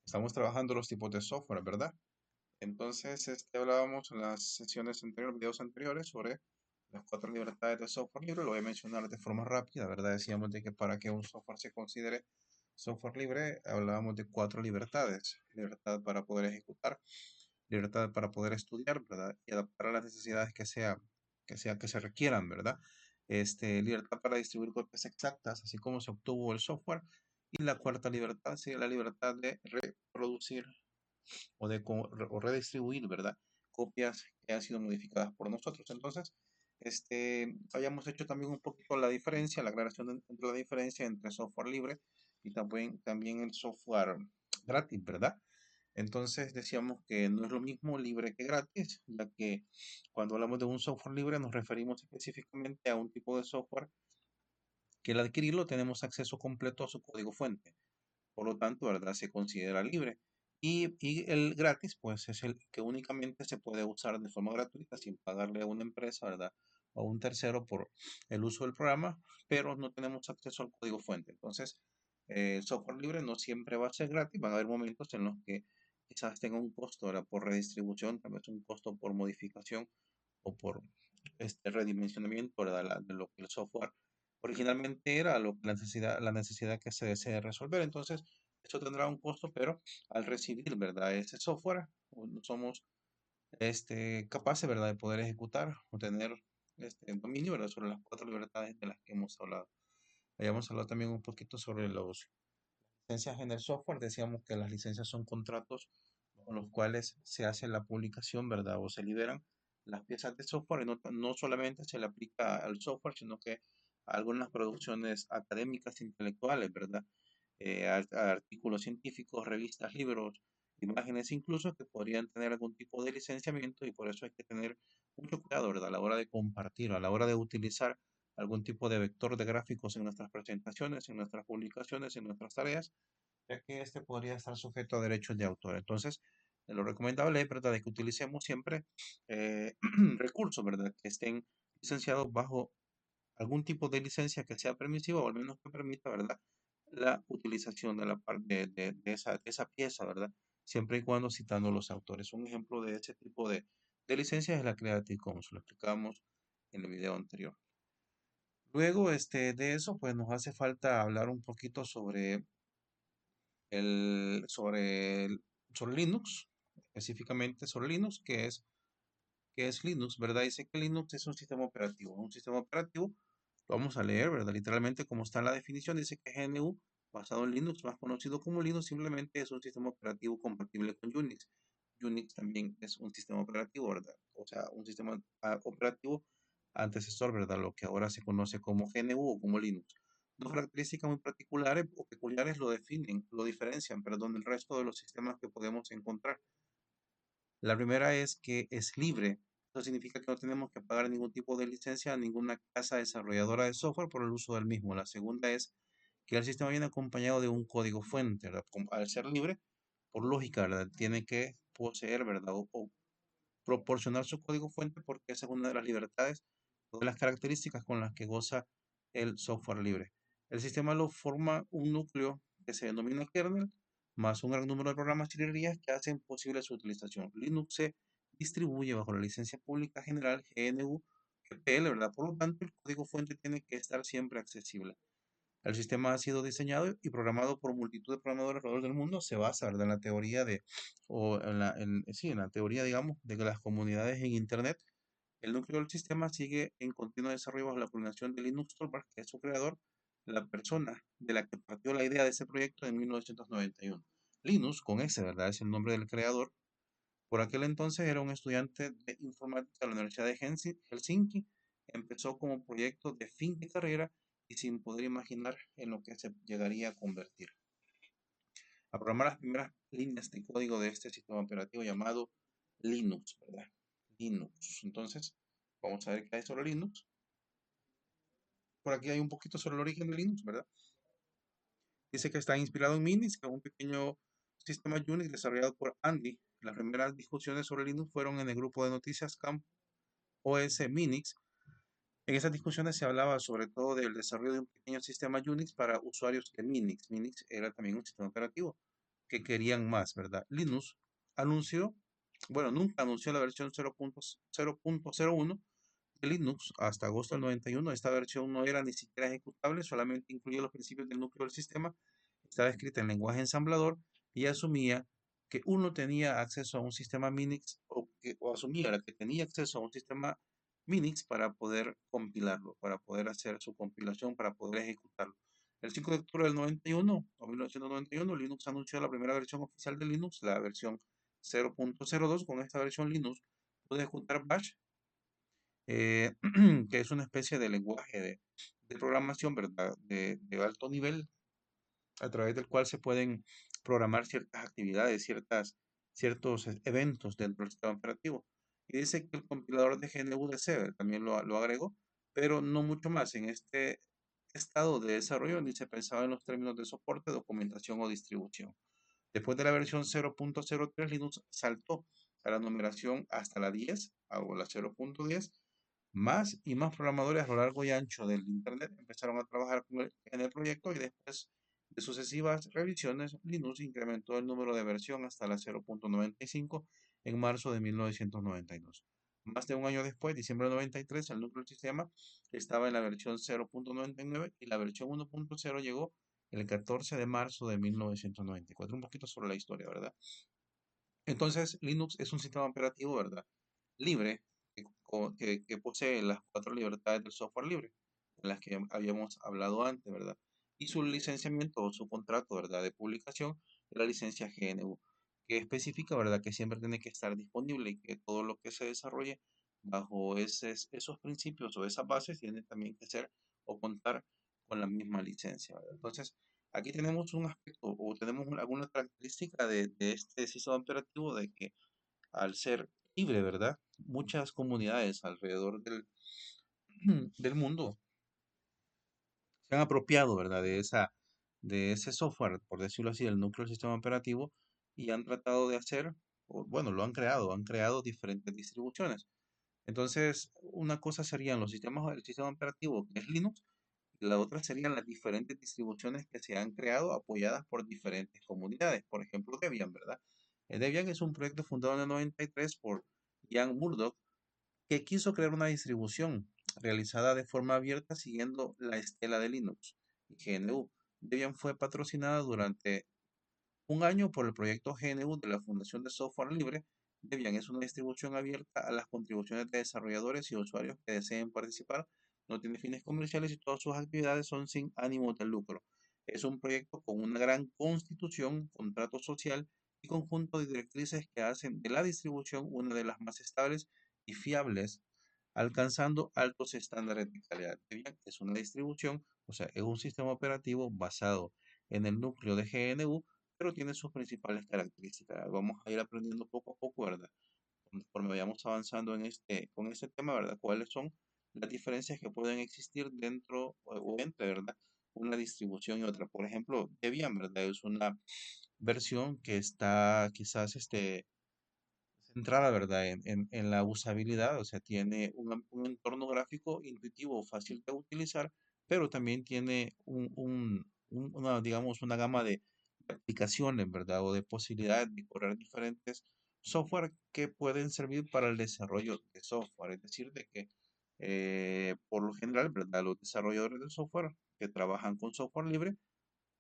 Estamos trabajando los tipos de software, ¿verdad? Entonces, hablábamos en las sesiones anteriores, videos anteriores, sobre las cuatro libertades de software libre. Lo voy a mencionar de forma rápida, ¿verdad? Decíamos de que para que un software se considere software libre, hablábamos de cuatro libertades. Libertad para poder ejecutar, libertad para poder estudiar, ¿verdad? Y adaptar a las necesidades que se requieran, ¿verdad? Libertad para distribuir copias exactas, así como se obtuvo el software. Y la cuarta libertad sería la libertad de reproducir o redistribuir, ¿verdad? Copias que han sido modificadas por nosotros. Entonces, habíamos hecho también un poquito la diferencia, la aclaración entre la diferencia entre software libre y también el software gratis, ¿verdad? Entonces decíamos que no es lo mismo libre que gratis, ya que cuando hablamos de un software libre nos referimos específicamente a un tipo de software que al adquirirlo tenemos acceso completo a su código fuente. Por lo tanto, ¿verdad? Se considera libre. Y el gratis, pues es el que únicamente se puede usar de forma gratuita sin pagarle a una empresa, ¿verdad? O a un tercero por el uso del programa, pero no tenemos acceso al código fuente. Entonces, el software libre no siempre va a ser gratis. Van a haber momentos en los que quizás tenga un costo, ¿verdad? Por redistribución, tal vez un costo por modificación o por este redimensionamiento, ¿verdad? De lo que el software originalmente era, la necesidad que se desea resolver. Entonces, esto tendrá un costo, pero al recibir, ¿verdad? Ese software, somos capaces, ¿verdad? De poder ejecutar o tener dominio, ¿verdad? Sobre las cuatro libertades de las que hemos hablado. Habíamos hablado también un poquito sobre las licencias en el software. Decíamos que las licencias son contratos con los cuales se hace la publicación, ¿verdad? O se liberan las piezas de software y no solamente se le aplica al software, sino que a algunas producciones académicas, intelectuales, ¿verdad? A artículos científicos, revistas, libros, imágenes incluso que podrían tener algún tipo de licenciamiento y por eso hay que tener mucho cuidado, ¿verdad? A la hora de compartir, a la hora de utilizar algún tipo de vector de gráficos en nuestras presentaciones, en nuestras publicaciones, en nuestras tareas, ya que este podría estar sujeto a derechos de autor. Entonces, lo recomendable es, ¿verdad?, de que utilicemos siempre recursos, ¿verdad?, que estén licenciados bajo algún tipo de licencia que sea permisiva o al menos que permita, ¿verdad?, la utilización de esa pieza, ¿verdad?, siempre y cuando citando los autores. Un ejemplo de ese tipo de licencias es la Creative Commons, lo explicamos en el video anterior. Luego, de eso, pues nos hace falta hablar un poquito el, sobre, el- sobre Linux, específicamente sobre Linux, que es Linux, ¿verdad? Dice que Linux es un sistema operativo. Un sistema operativo, lo vamos a leer, ¿verdad? Literalmente como está en la definición, dice que GNU, basado en Linux, más conocido como Linux, simplemente es un sistema operativo compatible con Unix. Unix también es un sistema operativo, ¿verdad? O sea, un sistema operativo antecesor, ¿verdad? Lo que ahora se conoce como GNU o como Linux. Dos características muy particulares o peculiares lo diferencian, perdón, del resto de los sistemas que podemos encontrar. La primera es que es libre. Eso significa que no tenemos que pagar ningún tipo de licencia a ninguna casa desarrolladora de software por el uso del mismo. La segunda es que el sistema viene acompañado de un código fuente, ¿verdad? Al ser libre, por lógica, ¿verdad? Tiene que poseer, ¿verdad? O proporcionar su código fuente porque esa es una de las libertades o de las características con las que goza el software libre. El sistema lo forma un núcleo que se denomina kernel, más un gran número de programas y librerías que hacen posible su utilización. Linux se distribuye bajo la licencia pública general GNU GPL, ¿verdad? Por lo tanto, el código fuente tiene que estar siempre accesible. El sistema ha sido diseñado y programado por multitud de programadores alrededor del mundo. Se basa, ¿verdad?, en la teoría sí, en la teoría, digamos, de que las comunidades en Internet, el núcleo del sistema sigue en continuo desarrollo bajo la coordinación de Linus Torvalds, que es su creador, la persona de la que partió la idea de ese proyecto en 1991. Linus, con ese, ¿verdad?, es el nombre del creador. Por aquel entonces era un estudiante de informática de la Universidad de Helsinki. Empezó como proyecto de fin de carrera y sin poder imaginar en lo que se llegaría a convertir. A programar las primeras líneas de código de este sistema operativo llamado Linux, ¿verdad? Linux. Entonces, vamos a ver qué hay sobre Linux. Por aquí hay un poquito sobre el origen de Linux, ¿verdad? Dice que está inspirado en Minix, que es un pequeño sistema Unix desarrollado por Andy. Las primeras discusiones sobre Linux fueron en el grupo de noticias Camp OS Minix. En esas discusiones se hablaba sobre todo del desarrollo de un pequeño sistema Unix para usuarios de Minix. Minix era también un sistema operativo. que querían más, ¿verdad? Linux anunció, bueno, nunca anunció la versión 0.0.1 de Linux hasta agosto del 91. Esta versión no era ni siquiera ejecutable, solamente incluía los principios del núcleo del sistema, estaba escrita en lenguaje ensamblador y asumía que uno tenía acceso a un sistema Minix o asumía que tenía acceso a un sistema Minix para poder compilarlo, para poder hacer su compilación, para poder ejecutarlo. El 5 de octubre del 91 o 1991, Linux anunció la primera versión oficial de Linux, la versión 0.02. Con esta versión Linux puede ejecutar Bash, que es una especie de lenguaje de programación, ¿verdad? De alto nivel, a través del cual se pueden programar ciertas actividades, ciertos eventos dentro del sistema operativo. Y dice que el compilador de GNU-DC también lo agregó, pero no mucho más. En este estado de desarrollo ni se pensaba en los términos de soporte, documentación o distribución. Después de la versión 0.03, Linux saltó a la numeración hasta la 10 o la 0.10. Más y más programadores a lo largo y ancho del Internet empezaron a trabajar en el proyecto, y después de sucesivas revisiones, Linux incrementó el número de versión hasta la 0.95 en marzo de 1992. Más de un año después, diciembre de 93, el núcleo del sistema estaba en la versión 0.99 y la versión 1.0 llegó el 14 de marzo de 1994. Un poquito sobre la historia, ¿verdad? Entonces, Linux es un sistema operativo, ¿verdad? Libre, que posee las cuatro libertades del software libre, de las que habíamos hablado antes, ¿verdad? Y su licenciamiento o su contrato, ¿verdad? De publicación es la licencia GNU, que especifica, ¿verdad? Que siempre tiene que estar disponible y que todo lo que se desarrolle bajo esos principios o esas bases tiene también que ser o contar con la misma licencia, ¿verdad? Entonces, aquí tenemos un aspecto o tenemos alguna característica de este sistema operativo de que al ser libre, ¿verdad? Muchas comunidades alrededor del mundo se han apropiado, ¿verdad? De ese software, por decirlo así, del núcleo del sistema operativo, y han tratado de hacer, o bueno, lo han creado diferentes distribuciones. Entonces, una cosa serían los sistemas, el sistema operativo que es Linux, y la otra serían las diferentes distribuciones que se han creado apoyadas por diferentes comunidades. Por ejemplo, Debian, ¿verdad? Debian es un proyecto fundado en el 93 por Ian Murdoch, que quiso crear una distribución realizada de forma abierta siguiendo la estela de Linux y GNU. Debian fue patrocinada durante un año por el proyecto GNU de la Fundación de Software Libre. Debian es una distribución abierta a las contribuciones de desarrolladores y usuarios que deseen participar. No tiene fines comerciales y todas sus actividades son sin ánimo de lucro. Es un proyecto con una gran constitución, contrato social y conjunto de directrices que hacen de la distribución una de las más estables y fiables, alcanzando altos estándares de calidad. Debian es una distribución, o sea, es un sistema operativo basado en el núcleo de GNU, pero tiene sus principales características. Vamos a ir aprendiendo poco a poco, ¿verdad? Conforme vayamos avanzando con este tema, ¿verdad? ¿Cuáles son las diferencias que pueden existir dentro o entre, ¿verdad? Una distribución y otra. Por ejemplo, Debian, ¿verdad? Es una versión que está quizás centrada, ¿verdad? En la usabilidad, o sea, tiene un entorno gráfico intuitivo, fácil de utilizar, pero también tiene una, digamos, una gama de aplicaciones, ¿verdad? O de posibilidades de correr diferentes software que pueden servir para el desarrollo de software. Es decir, de que por lo general, ¿verdad? Los desarrolladores de software que trabajan con software libre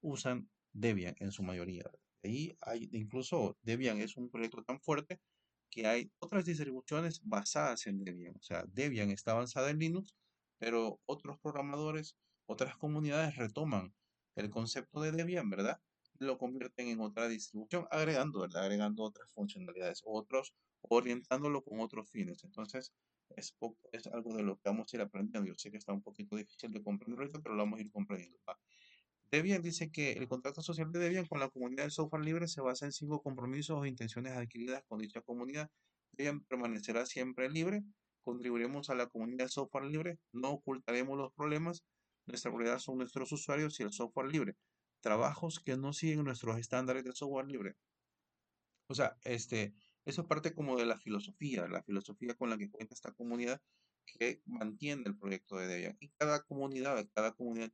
usan Debian en su mayoría. Ahí hay, incluso Debian es un proyecto tan fuerte que hay otras distribuciones basadas en Debian. O sea, Debian está avanzada en Linux, pero otros programadores, otras comunidades retoman el concepto de Debian, ¿verdad? Y lo convierten en otra distribución, agregando, ¿verdad? Agregando otras funcionalidades, otros, orientándolo con otros fines. Entonces, es algo de lo que vamos a ir aprendiendo. Yo sé que está un poquito difícil de comprender ahorita, pero lo vamos a ir comprendiendo. ¿Va? Debian dice que el contrato social de Debian con la comunidad de software libre se basa en 5 compromisos o intenciones adquiridas con dicha comunidad. Debian permanecerá siempre libre, contribuiremos a la comunidad de software libre, no ocultaremos los problemas, nuestra prioridad son nuestros usuarios y el software libre. Trabajos que no siguen nuestros estándares de software libre. O sea, eso es parte como de la filosofía con la que cuenta esta comunidad que mantiene el proyecto de Debian. Y cada comunidad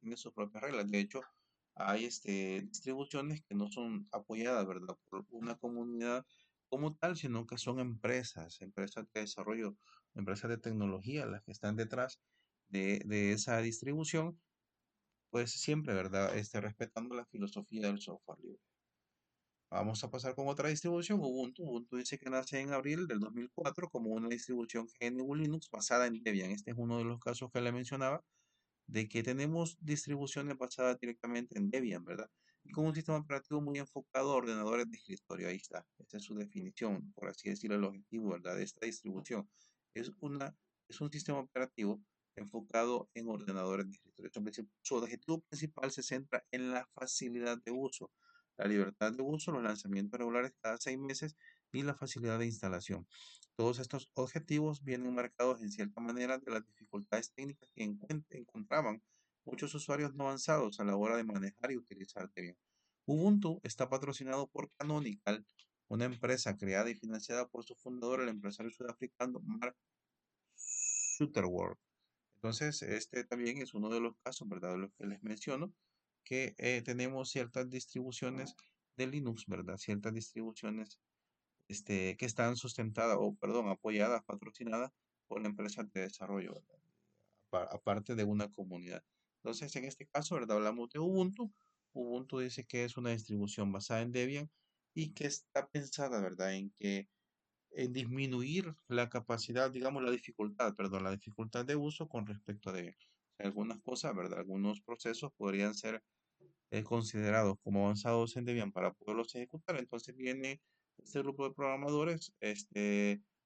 tiene sus propias reglas. De hecho, hay distribuciones que no son apoyadas, ¿verdad? Por una comunidad como tal, sino que son empresas de desarrollo, empresas de tecnología, las que están detrás de esa distribución, pues siempre, ¿verdad? Respetando la filosofía del software libre. Vamos a pasar con otra distribución, Ubuntu. Ubuntu dice que nace en abril del 2004 como una distribución GNU Linux basada en Debian. Este es uno de los casos que le mencionaba, de que tenemos distribuciones basadas directamente en Debian, ¿verdad? Y con un sistema operativo muy enfocado a ordenadores de escritorio. Ahí está. Esta es su definición, por así decirlo, el objetivo, ¿verdad? De esta distribución. Es una, es un sistema operativo enfocado en ordenadores de escritorio. Su objetivo principal se centra en la facilidad de uso, la libertad de uso, los lanzamientos regulares cada 6 meses y la facilidad de instalación. Todos estos objetivos vienen marcados en cierta manera de las dificultades técnicas que encontraban muchos usuarios no avanzados a la hora de manejar y utilizar Debian. Ubuntu está patrocinado por Canonical, una empresa creada y financiada por su fundador, el empresario sudafricano Mark Shuttleworth. Entonces, este también es uno de los casos, ¿verdad? De los que les menciono, que tenemos ciertas distribuciones de Linux, ¿verdad? Ciertas distribuciones que están sustentadas, o perdón, apoyadas, patrocinadas por la empresa de desarrollo, ¿verdad? Aparte de una comunidad. Entonces, en este caso, ¿verdad? Hablamos de Ubuntu. Ubuntu dice que es una distribución basada en Debian y que está pensada, ¿verdad? En disminuir la capacidad, digamos, la dificultad, perdón, la dificultad de uso con respecto a Debian. O sea, algunas cosas, ¿verdad? Algunos procesos podrían ser considerados como avanzados en Debian para poderlos ejecutar. Entonces viene este grupo de programadores,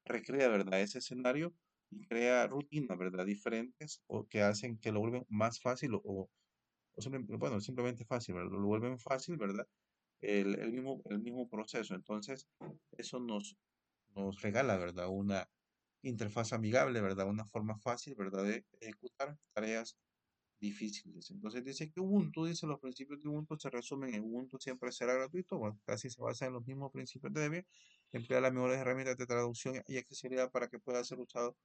recrea, ¿verdad? Ese escenario y crea rutinas, ¿verdad? Diferentes o que hacen que lo vuelven más fácil bueno, simplemente fácil, ¿verdad? Lo vuelven fácil, ¿verdad? El mismo proceso. Entonces, eso nos regala, ¿verdad? Una interfaz amigable, ¿verdad? Una forma fácil, ¿verdad? De ejecutar tareas difíciles. Entonces dice que Ubuntu, dice los principios de Ubuntu se resumen en Ubuntu siempre será gratuito, bueno, casi se basa en los mismos principios de Debian, emplea las mejores herramientas de traducción y accesibilidad para que pueda ser usado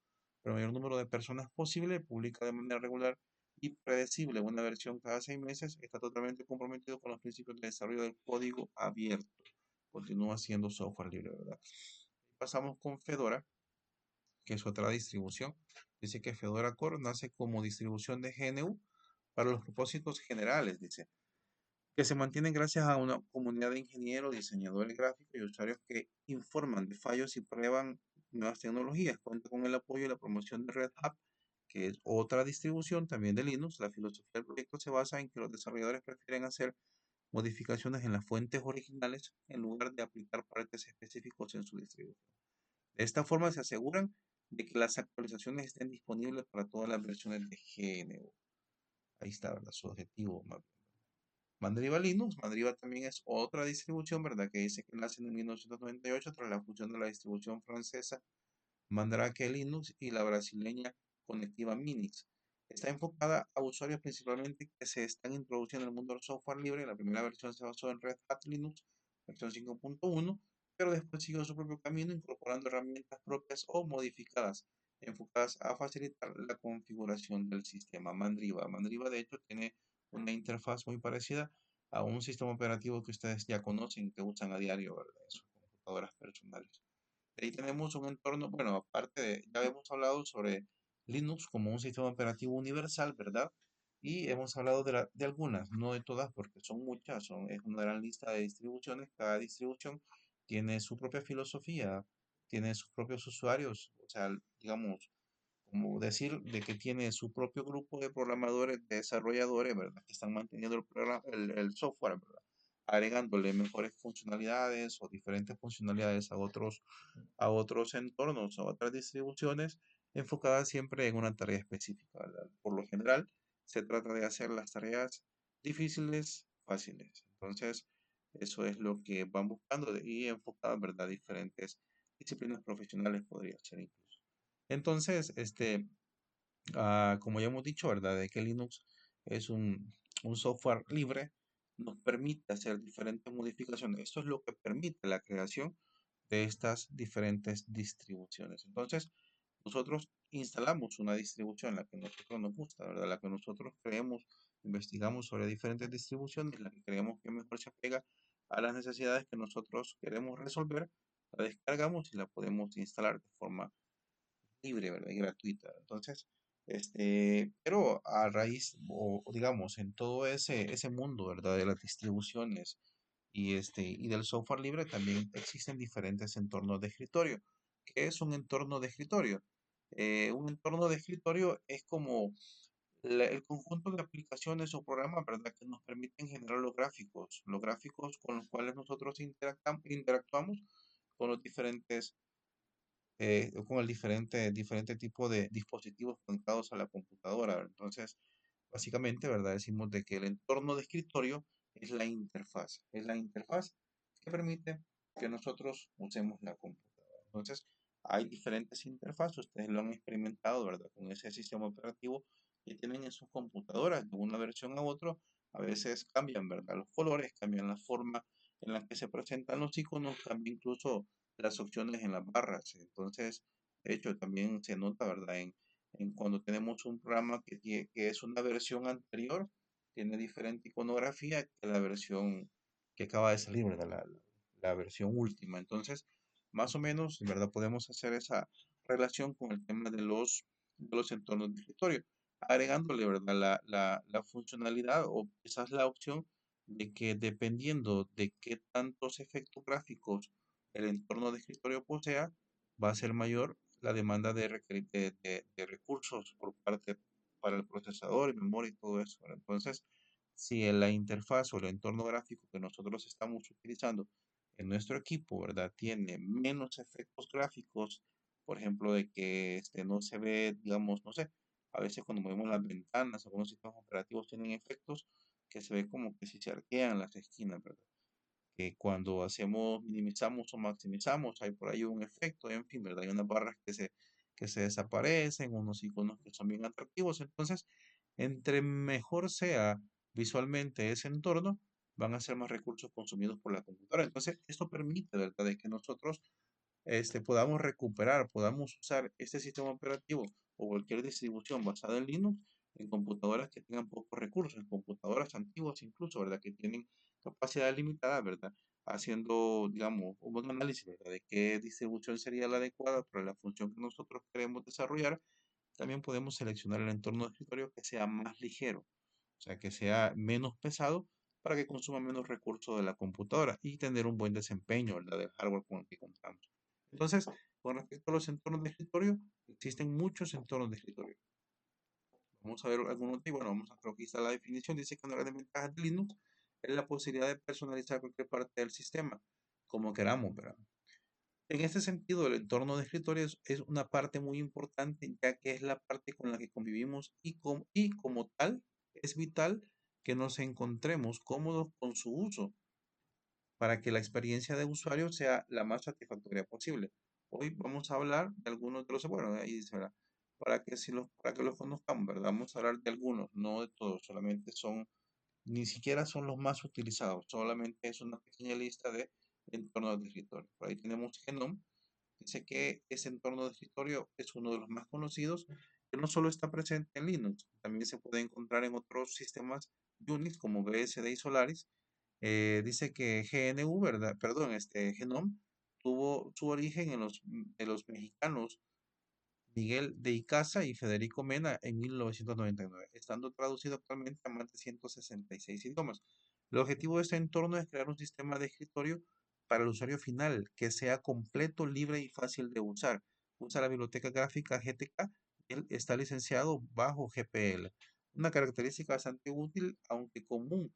por el mayor número de personas posible, publica de manera regular y predecible una versión cada 6 meses, está totalmente comprometido con los principios de desarrollo del código abierto, continúa siendo software libre, ¿verdad? Pasamos con Fedora, que es otra distribución. Dice que Fedora Core nace como distribución de GNU para los propósitos generales, dice, que se mantienen gracias a una comunidad de ingenieros, diseñadores gráficos y usuarios que informan de fallos y prueban nuevas tecnologías. Cuenta con el apoyo y la promoción de Red Hat, que es otra distribución también de Linux. La filosofía del proyecto se basa en que los desarrolladores prefieren hacer modificaciones en las fuentes originales en lugar de aplicar partes específicos en su distribución. De esta forma se aseguran de que las actualizaciones estén disponibles para todas las versiones de GNU. Ahí está, ¿verdad? Su objetivo. Mandriva Linux. Mandriva también es otra distribución, ¿verdad? Que dice que nace en 1998 tras la fusión de la distribución francesa Mandrake Linux y la brasileña Conectiva Minix. Está enfocada a usuarios principalmente que se están introduciendo en el mundo del software libre. La primera versión se basó en Red Hat Linux, versión 5.1, pero después siguió su propio camino incorporando herramientas propias o modificadas, enfocadas a facilitar la configuración del sistema Mandriva. Mandriva, de hecho, tiene una interfaz muy parecida a un sistema operativo que ustedes ya conocen, que usan a diario, ¿verdad? En sus computadoras personales. Ahí tenemos un entorno, bueno, aparte ya hemos hablado sobre Linux como un sistema operativo universal, ¿verdad? Y hemos hablado de algunas, no de todas, porque son muchas, es una gran lista de distribuciones. Cada distribución tiene su propia filosofía, tiene sus propios usuarios, o sea, digamos, como decir de que tiene su propio grupo de programadores, de desarrolladores, ¿verdad? Que están manteniendo el software, ¿verdad? Agregándole mejores funcionalidades o diferentes funcionalidades a otros entornos, a otras distribuciones, enfocadas siempre en una tarea específica, ¿verdad? Por lo general, se trata de hacer las tareas difíciles, fáciles. Entonces, eso es lo que van buscando y enfocadas, ¿verdad? Diferentes disciplinas profesionales podría ser incluso. Entonces, como ya hemos dicho, ¿verdad? De que Linux es un software libre, nos permite hacer diferentes modificaciones. Esto es lo que permite la creación de estas diferentes distribuciones. Entonces, nosotros instalamos una distribución, la que a nosotros nos gusta, ¿verdad? La que nosotros creemos investigamos sobre diferentes distribuciones, la que creemos que mejor se apega a las necesidades que nosotros queremos resolver, la descargamos y la podemos instalar de forma libre, ¿verdad? Y gratuita. Entonces, pero a raíz, o digamos, en todo ese mundo, ¿verdad? De las distribuciones y del software libre también existen diferentes entornos de escritorio. ¿Qué es un entorno de escritorio? Un entorno de escritorio es como el conjunto de aplicaciones o programas, ¿verdad? Que nos permiten generar los gráficos con los cuales nosotros interactuamos con los diferentes con el diferente tipo de dispositivos conectados a la computadora. Entonces, básicamente, ¿verdad? Decimos de que el entorno de escritorio es la interfaz que permite que nosotros usemos la computadora. Entonces, hay diferentes interfaces, ustedes lo han experimentado, ¿verdad? Con ese sistema operativo que tienen en sus computadoras, de una versión a otra, a veces cambian, ¿verdad? Los colores, cambian la forma en la que se presentan los iconos, cambia incluso las opciones en las barras. Entonces, de hecho, también se nota, ¿verdad? En cuando tenemos un programa que es una versión anterior, tiene diferente iconografía que la versión que acaba de salir, ¿verdad? La versión última. Entonces, más o menos, ¿verdad? Podemos hacer esa relación con el tema de los entornos de escritorio, agregándole, ¿verdad? La funcionalidad o quizás la opción de que dependiendo de qué tantos efectos gráficos el entorno de escritorio posea, va a ser mayor la demanda de recursos por parte para el procesador y memoria y todo eso, ¿verdad? Entonces, si en la interfaz o el entorno gráfico que nosotros estamos utilizando en nuestro equipo, ¿verdad? Tiene menos efectos gráficos, por ejemplo, de que no se ve, digamos, no sé, a veces cuando movemos las ventanas, algunos sistemas operativos tienen efectos que se ve como que si se arquean las esquinas, ¿verdad? Que cuando hacemos, minimizamos o maximizamos, hay por ahí un efecto, en fin, ¿verdad? Hay unas barras que se desaparecen, unos iconos que son bien atractivos. Entonces, entre mejor sea visualmente ese entorno, van a ser más recursos consumidos por la computadora. Entonces, esto permite, ¿verdad?, de que nosotros podamos recuperar, podamos usar este sistema operativo o cualquier distribución basada en Linux en computadoras que tengan pocos recursos, en computadoras antiguas incluso, ¿verdad? Que tienen capacidad limitada, ¿verdad? Haciendo, digamos, un buen análisis, ¿verdad? De qué distribución sería la adecuada para la función que nosotros queremos desarrollar. También podemos seleccionar el entorno de escritorio que sea más ligero, o sea, que sea menos pesado para que consuma menos recursos de la computadora y tener un buen desempeño, ¿verdad? Del hardware con el que contamos. Entonces, con respecto a los entornos de escritorio, existen muchos entornos de escritorio. Vamos a ver algunos y bueno, vamos a creo que está la definición. Dice que una de las ventajas de Linux es la posibilidad de personalizar cualquier parte del sistema, como queramos, ¿verdad? En este sentido, el entorno de escritorio es una parte muy importante, ya que es la parte con la que convivimos y como tal es vital que nos encontremos cómodos con su uso para que la experiencia de usuario sea la más satisfactoria posible. Hoy vamos a hablar de algunos de los, bueno, ahí dice, ¿verdad? Para que los conozcamos, ¿verdad? Vamos a hablar de algunos, no de todos, solamente son, ni siquiera son los más utilizados, solamente es una pequeña lista de entornos de escritorio. Por ahí tenemos Genome, dice que ese entorno de escritorio es uno de los más conocidos, que no solo está presente en Linux, también se puede encontrar en otros sistemas Unix como BSD y Solaris. Dice que GNU, ¿verdad? Perdón, Genome tuvo su origen de los mexicanos Miguel de Icaza y Federico Mena en 1999, estando traducido actualmente a más de 166 idiomas. El objetivo de este entorno es crear un sistema de escritorio para el usuario final que sea completo, libre y fácil de usar. Usa la biblioteca gráfica GTK y él está licenciado bajo GPL. Una característica bastante útil, aunque común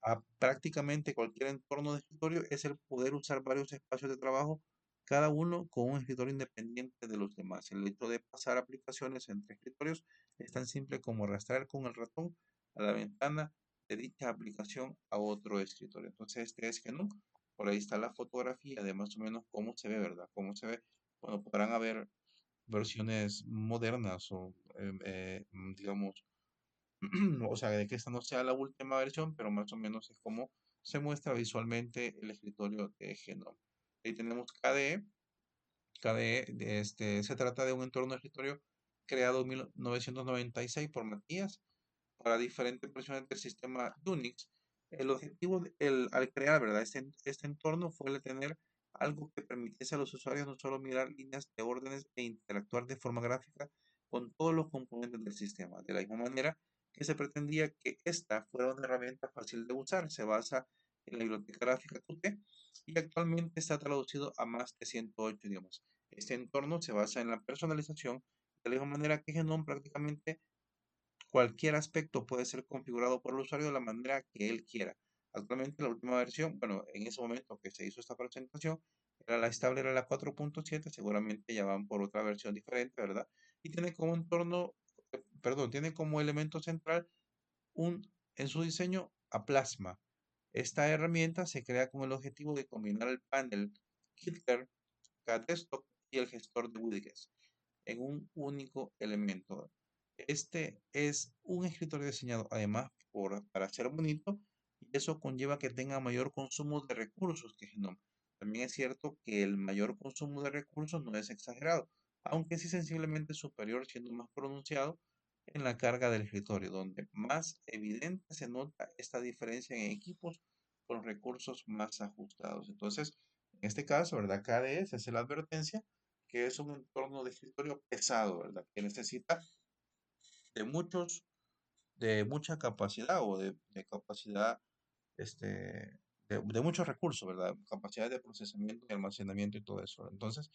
a prácticamente cualquier entorno de escritorio, es el poder usar varios espacios de trabajo, cada uno con un escritorio independiente de los demás. El hecho de pasar aplicaciones entre escritorios es tan simple como arrastrar con el ratón a la ventana de dicha aplicación a otro escritorio. Entonces, este es Genome. Por ahí está la fotografía de más o menos cómo se ve, ¿verdad? Cómo se ve. Bueno, podrán haber versiones modernas o, digamos, o sea, de que esta no sea la última versión, pero más o menos es como se muestra visualmente el escritorio de Genome. Ahí tenemos KDE. KDE se trata de un entorno de escritorio creado en 1996 por Matías. para diferentes versiones del sistema Unix. El objetivo al crear, ¿verdad? Este entorno fue el de tener algo que permitiese a los usuarios no solo mirar líneas de órdenes e interactuar de forma gráfica con todos los componentes del sistema. De la misma manera que se pretendía que esta fuera una herramienta fácil de usar. Se basa en la biblioteca gráfica Qt y actualmente está traducido a más de 108 idiomas. Este entorno se basa en la personalización de la misma manera que Genome prácticamente cualquier aspecto puede ser configurado por el usuario de la manera que él quiera. Actualmente la última versión, bueno, en ese momento que se hizo esta presentación, era la estable, era la 4.7, seguramente ya van por otra versión diferente, ¿verdad? Y tiene como entorno, perdón, tiene como elemento central en su diseño a Plasma. Esta herramienta se crea con el objetivo de combinar el panel KitKat, KDesktop y el gestor de widgets en un único elemento. Este es un escritorio diseñado además para ser bonito y eso conlleva que tenga mayor consumo de recursos que Genome. También es cierto que el mayor consumo de recursos no es exagerado, aunque sí sensiblemente superior, siendo más pronunciado en la carga del escritorio, donde más evidente se nota esta diferencia en equipos con recursos más ajustados. Entonces, en este caso, ¿verdad? KDE se hace la advertencia que es un entorno de escritorio pesado, ¿verdad? Que necesita de de mucha capacidad o de capacidad, de muchos recursos, ¿verdad? Capacidad de procesamiento y almacenamiento y todo eso. Entonces,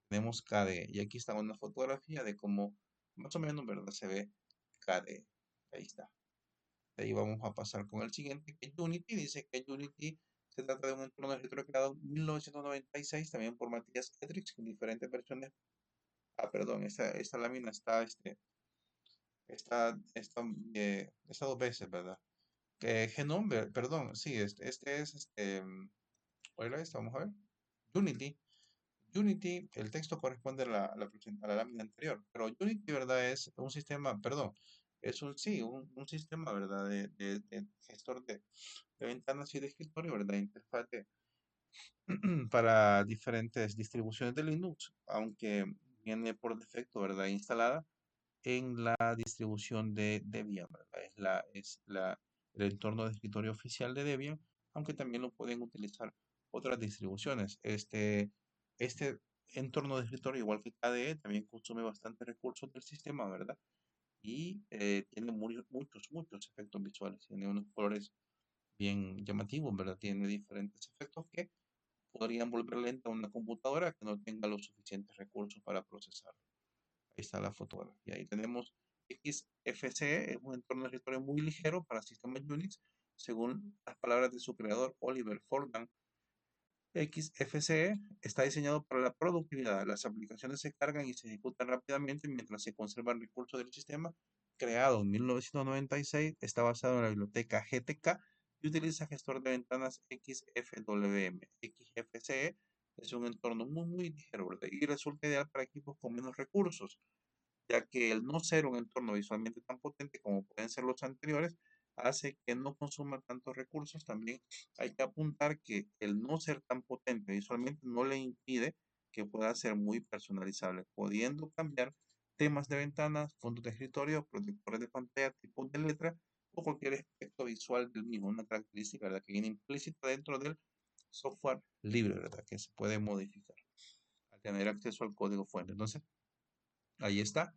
tenemos KDE. Y aquí está una fotografía de cómo más o menos, ¿verdad? Se ve KDE. Ahí está. De ahí vamos a pasar con el siguiente, que es Unity. Dice que Unity se trata de un entorno de escritorio creado en 1996, también por Matthias Edrich, en diferentes versiones. Ah, perdón, esta lámina está dos veces, ¿verdad? Genome, perdón, sí, este es, ¿cuál era este? Vamos a ver. Unity. Unity, el texto corresponde a a la lámina anterior, pero Unity, ¿verdad? Es un sistema, perdón, es sí, un sistema, ¿verdad? De gestor de ventanas y de escritorio, ¿verdad? Interfaz para diferentes distribuciones de Linux, aunque viene por defecto, ¿verdad? Instalada en la distribución de Debian, ¿verdad? El entorno de escritorio oficial de Debian, aunque también lo pueden utilizar otras distribuciones. Este entorno de escritorio, igual que KDE, también consume bastantes recursos del sistema, ¿verdad? Y tiene muchos efectos visuales. Tiene unos colores bien llamativos, ¿verdad? Tiene diferentes efectos que podrían volver lenta una computadora que no tenga los suficientes recursos para procesar. Ahí está la fotografía. Ahí tenemos XFCE, es un entorno de escritorio muy ligero para sistemas Unix, según las palabras de su creador Oliver Fordan. XFCE está diseñado para la productividad. Las aplicaciones se cargan y se ejecutan rápidamente mientras se conservan recursos del sistema. Creado en 1996, está basado en la biblioteca GTK y utiliza gestor de ventanas XFWM. XFCE es un entorno muy ligero, ¿verdad? Y resulta ideal para equipos con menos recursos, ya que el no ser un entorno visualmente tan potente como pueden ser los anteriores, hace que no consuma tantos recursos. También hay que apuntar que el no ser tan potente visualmente no le impide que pueda ser muy personalizable, pudiendo cambiar temas de ventanas, fondos de escritorio, protectores de pantalla, tipos de letra o cualquier aspecto visual del mismo, una característica, ¿verdad?, que viene implícita dentro del software libre, ¿verdad?, que se puede modificar al tener acceso al código fuente. Entonces, ahí está,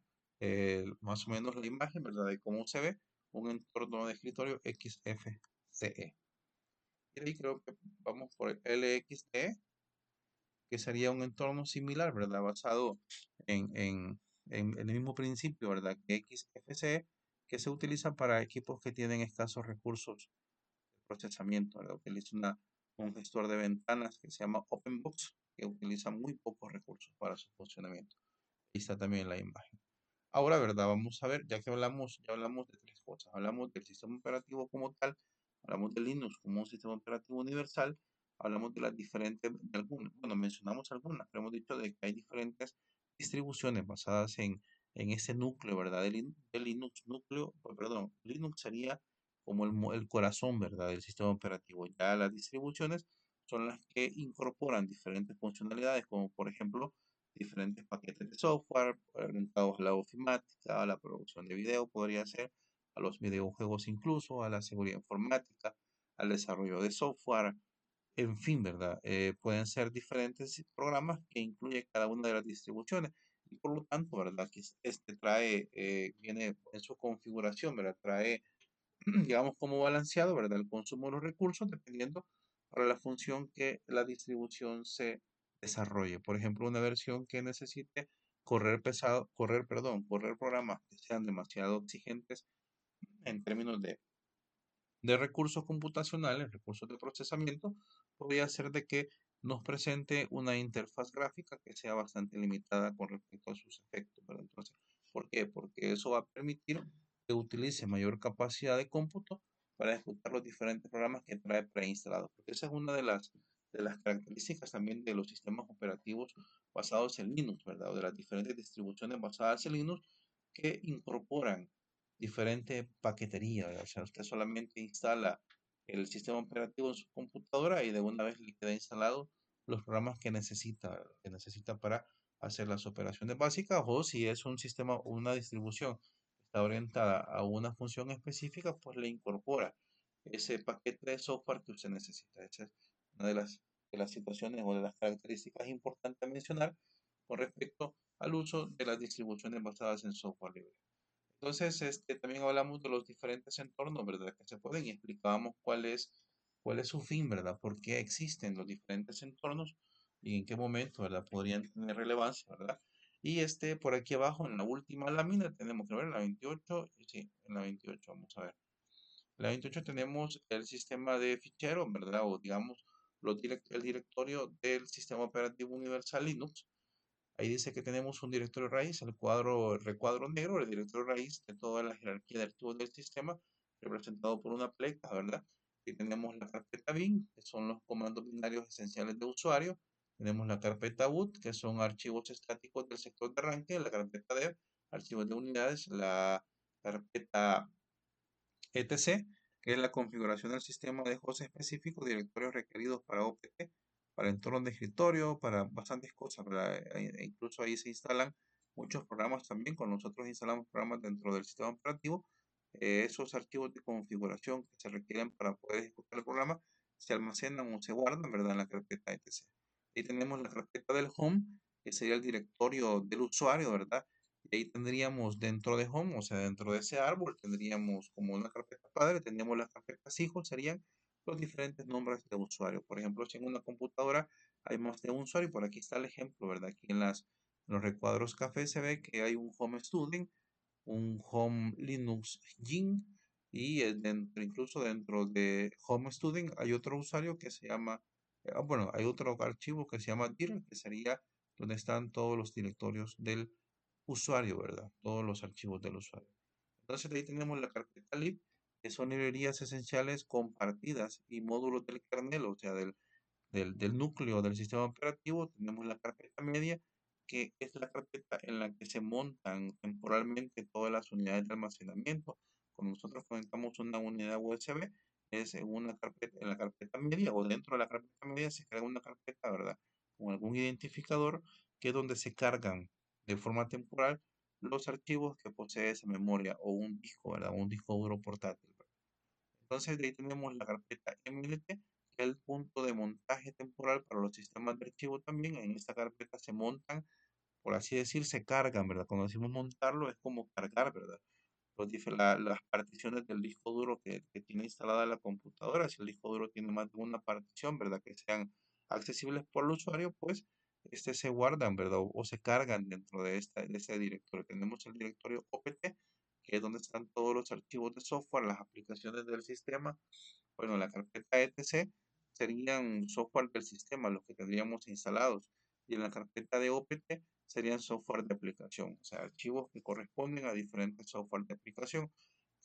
más o menos la imagen, ¿verdad? De cómo se ve un entorno de escritorio XFCE. Y de ahí creo que vamos por el LXDE, que sería un entorno similar, ¿verdad? Basado en el mismo principio, ¿verdad? Que XFCE, que se utiliza para equipos que tienen escasos recursos de procesamiento, ¿verdad? Utiliza un gestor de ventanas que se llama OpenBox, que utiliza muy pocos recursos para su funcionamiento. Ahí está también la imagen. Ahora, ¿verdad? Vamos a ver, ya hablamos de tres cosas. Hablamos del sistema operativo como tal, hablamos de Linux como un sistema operativo universal, hablamos de las diferentes, de algunas, bueno, mencionamos algunas, pero hemos dicho de que hay diferentes distribuciones basadas en ese núcleo, ¿verdad? De Linux, núcleo, perdón, Linux sería como el corazón, ¿verdad? Del sistema operativo. Ya las distribuciones son las que incorporan diferentes funcionalidades, como por ejemplo, diferentes paquetes de software orientados a la ofimática, a la producción de video, podría ser, a los videojuegos incluso, a la seguridad informática, al desarrollo de software, en fin, ¿verdad? Pueden ser diferentes programas que incluye cada una de las distribuciones y por lo tanto, ¿verdad? Que este trae, viene en su configuración, ¿verdad? Trae, digamos, como balanceado, ¿verdad? El consumo de los recursos dependiendo para la función que la distribución se desarrolle. Por ejemplo, una versión que necesite correr programas que sean demasiado exigentes en términos de recursos computacionales, recursos de procesamiento, podría ser de que nos presente una interfaz gráfica que sea bastante limitada con respecto a sus efectos, ¿verdad? Entonces, ¿por qué? Porque eso va a permitir que utilice mayor capacidad de cómputo para ejecutar los diferentes programas que trae preinstalados. Porque esa es una de las características también de los sistemas operativos basados en Linux, ¿verdad? O de las diferentes distribuciones basadas en Linux que incorporan diferente paquetería, ¿verdad? O sea, usted solamente instala el sistema operativo en su computadora y de una vez le queda instalado los programas que necesita para hacer las operaciones básicas o si es un sistema o una distribución que está orientada a una función específica, pues le incorpora ese paquete de software que usted necesita. Esa es una de las situaciones o de las características importantes a mencionar con respecto al uso de las distribuciones basadas en software libre. Entonces, también hablamos de los diferentes entornos, ¿verdad? Que se pueden y explicábamos cuál es su fin, ¿verdad? ¿Por qué existen los diferentes entornos y en qué momento, ¿verdad? Podrían tener relevancia, ¿verdad? Y por aquí abajo, en la última lámina, tenemos que ver la 28, sí, en la 28, vamos a ver. En la 28 tenemos el sistema de ficheros, ¿verdad? O digamos, el directorio del sistema operativo universal Linux. Ahí dice que tenemos un directorio raíz, el recuadro negro, el directorio raíz de toda la jerarquía de archivos del sistema, representado por una pleca, ¿verdad? Y tenemos la carpeta bin, que son los comandos binarios esenciales de usuario. Tenemos la carpeta boot, que son archivos estáticos del sector de arranque, la carpeta dev, archivos de unidades, la carpeta etc., que es la configuración del sistema de host específico, directorios requeridos para OPT, para entornos de escritorio, para bastantes cosas, ¿verdad? Incluso ahí se instalan muchos programas también, cuando nosotros instalamos programas dentro del sistema operativo, esos archivos de configuración que se requieren para poder ejecutar el programa se almacenan o se guardan, ¿verdad? En la carpeta etc. Ahí tenemos la carpeta del home, que sería el directorio del usuario, ¿verdad? Y ahí tendríamos dentro de Home, o sea, dentro de ese árbol, tendríamos como una carpeta padre, tendríamos las carpetas hijos, serían los diferentes nombres de usuario. Por ejemplo, si en una computadora hay más de un usuario, por aquí está el ejemplo, ¿verdad? Aquí en los recuadros café se ve que hay un Home Student, un Home Linux Gin, y incluso dentro de Home Student hay otro usuario que se llama, bueno, hay otro archivo que se llama dir, que sería donde están todos los directorios del usuario, ¿verdad? Todos los archivos del usuario. Entonces de ahí tenemos la carpeta lib, que son librerías esenciales compartidas y módulos del kernel, o sea, del núcleo del sistema operativo. Tenemos la carpeta media, que es la carpeta en la que se montan temporalmente todas las unidades de almacenamiento. Cuando nosotros conectamos una unidad USB, es en la carpeta media o dentro de la carpeta media se crea una carpeta, ¿verdad? Con algún identificador que es donde se cargan de forma temporal los archivos que posee esa memoria o un disco, ¿verdad? Un disco duro portátil, ¿verdad? Entonces de ahí tenemos la carpeta MLT, que es el punto de montaje temporal para los sistemas de archivo también. En esta carpeta se montan, por así decir, se cargan, ¿verdad? Cuando decimos montarlo es como cargar, ¿verdad? Las particiones del disco duro que tiene instalada la computadora. Si el disco duro tiene más de una partición, ¿verdad? Que sean accesibles por el usuario, pues se guardan, ¿verdad? O se cargan dentro de ese directorio. Tenemos el directorio OPT, que es donde están todos los archivos de software, las aplicaciones del sistema. Bueno, la carpeta etc. serían software del sistema, los que tendríamos instalados. Y en la carpeta de OPT serían software de aplicación, o sea, archivos que corresponden a diferentes software de aplicación.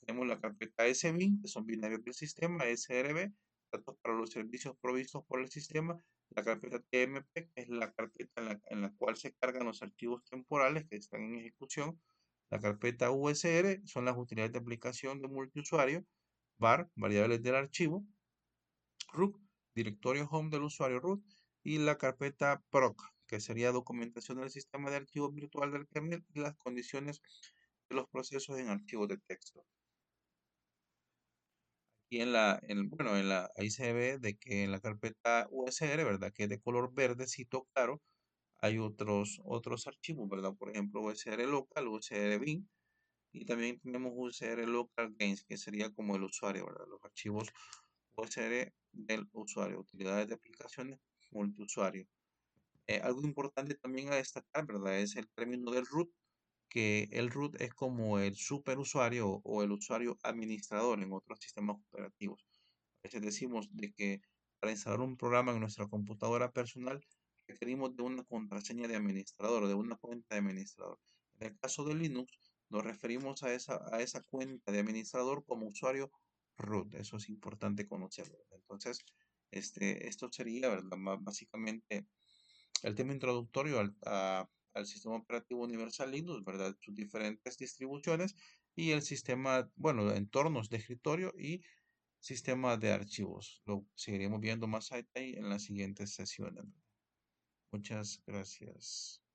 Tenemos la carpeta SBIN, que son binarios del sistema, SRB, datos para los servicios provistos por el sistema. La carpeta TMP, que es la carpeta en la cual se cargan los archivos temporales que están en ejecución. La carpeta USR son las utilidades de aplicación de multiusuario. var, variables del archivo. root, directorio home del usuario root. Y la carpeta proc, que sería documentación del sistema de archivos virtual del kernel y las condiciones de los procesos en archivos de texto. Y bueno, ahí se ve de que en la carpeta USR, ¿verdad? Que es de color verdecito claro, hay otros archivos, ¿verdad? Por ejemplo, USR local, USR bin, y también tenemos USR local gains, que sería como el usuario, ¿verdad? Los archivos USR del usuario, utilidades de aplicaciones multiusuario. Algo importante también a destacar, ¿verdad? Es el término del root, que el root es como el superusuario o el usuario administrador en otros sistemas operativos. A veces decimos de que para instalar un programa en nuestra computadora personal requerimos de una contraseña de administrador o de una cuenta de administrador. En el caso de Linux, nos referimos a esa cuenta de administrador como usuario root. Eso es importante conocerlo. Entonces, esto sería, ¿verdad? Básicamente el tema introductorio al sistema operativo universal Linux, ¿verdad? Sus diferentes distribuciones y el sistema, bueno, entornos de escritorio y sistema de archivos. Lo seguiremos viendo más a detalle en las siguientes sesiones. Muchas gracias.